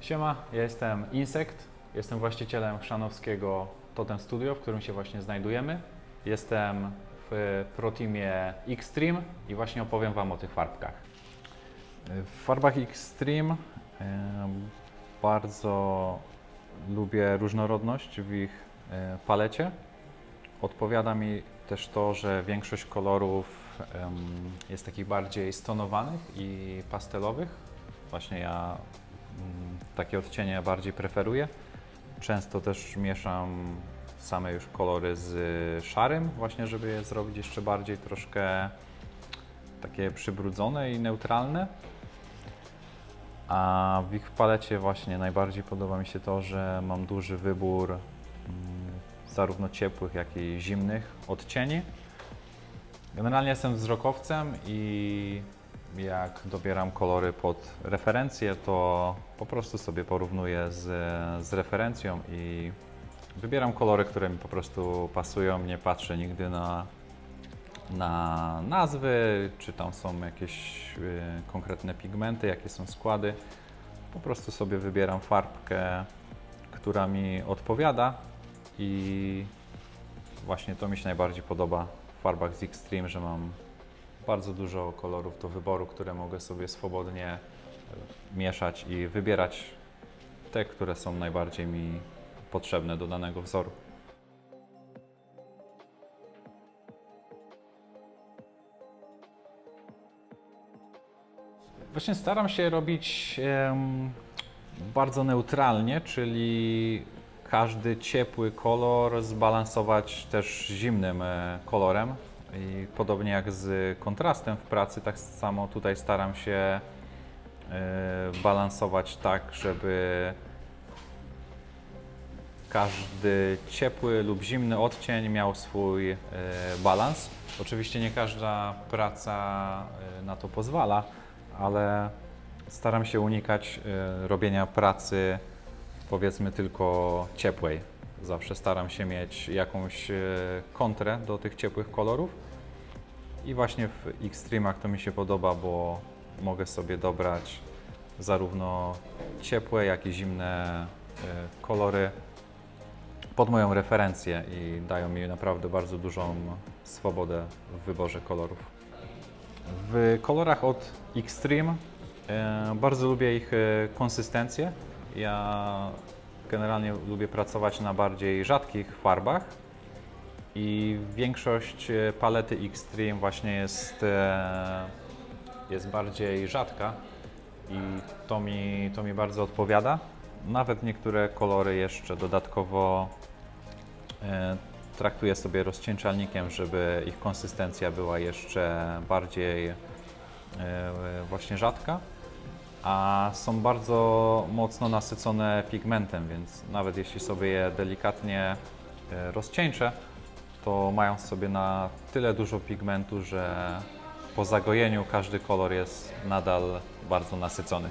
Siema, ja jestem Insekt, jestem właścicielem chrzanowskiego Totem Studio, w którym się właśnie znajdujemy. Jestem w ProTeamie Xtreme i właśnie opowiem Wam o tych farbkach. W farbach Xtreme bardzo lubię różnorodność w ich palecie. Odpowiada mi też to, że większość kolorów jest takich bardziej stonowanych i pastelowych. Właśnie ja takie odcienie bardziej preferuję. Często też mieszam same już kolory z szarym, właśnie żeby je zrobić jeszcze bardziej troszkę takie przybrudzone i neutralne. A w ich palecie właśnie najbardziej podoba mi się to, że mam duży wybór zarówno ciepłych, jak i zimnych odcieni. Generalnie jestem wzrokowcem i jak dobieram kolory pod referencję, to po prostu sobie porównuję z referencją i wybieram kolory, które mi po prostu pasują. Nie patrzę nigdy na nazwy, czy tam są jakieś konkretne pigmenty, jakie są składy. Po prostu sobie wybieram farbkę, która mi odpowiada i właśnie to mi się najbardziej podoba w farbach z Xtreme, że mam bardzo dużo kolorów do wyboru, które mogę sobie swobodnie mieszać i wybierać te, które są najbardziej mi potrzebne do danego wzoru. Właśnie staram się robić bardzo neutralnie, czyli każdy ciepły kolor zbalansować też zimnym kolorem. I podobnie jak z kontrastem w pracy, tak samo tutaj staram się balansować tak, żeby każdy ciepły lub zimny odcień miał swój balans. Oczywiście nie każda praca na to pozwala, ale staram się unikać robienia pracy powiedzmy tylko ciepłej. Zawsze staram się mieć jakąś kontrę do tych ciepłych kolorów i właśnie w Xtreme'ach to mi się podoba, bo mogę sobie dobrać zarówno ciepłe, jak i zimne kolory pod moją referencję i dają mi naprawdę bardzo dużą swobodę w wyborze kolorów. W kolorach od Xtreme bardzo lubię ich konsystencję. Ja generalnie lubię pracować na bardziej rzadkich farbach i większość palety Xtreme właśnie jest bardziej rzadka i to mi bardzo odpowiada. Nawet niektóre kolory jeszcze dodatkowo traktuję sobie rozcieńczalnikiem, żeby ich konsystencja była jeszcze bardziej właśnie rzadka. A są bardzo mocno nasycone pigmentem, więc nawet jeśli sobie je delikatnie rozcieńczę, to mają w sobie na tyle dużo pigmentu, że po zagojeniu każdy kolor jest nadal bardzo nasycony.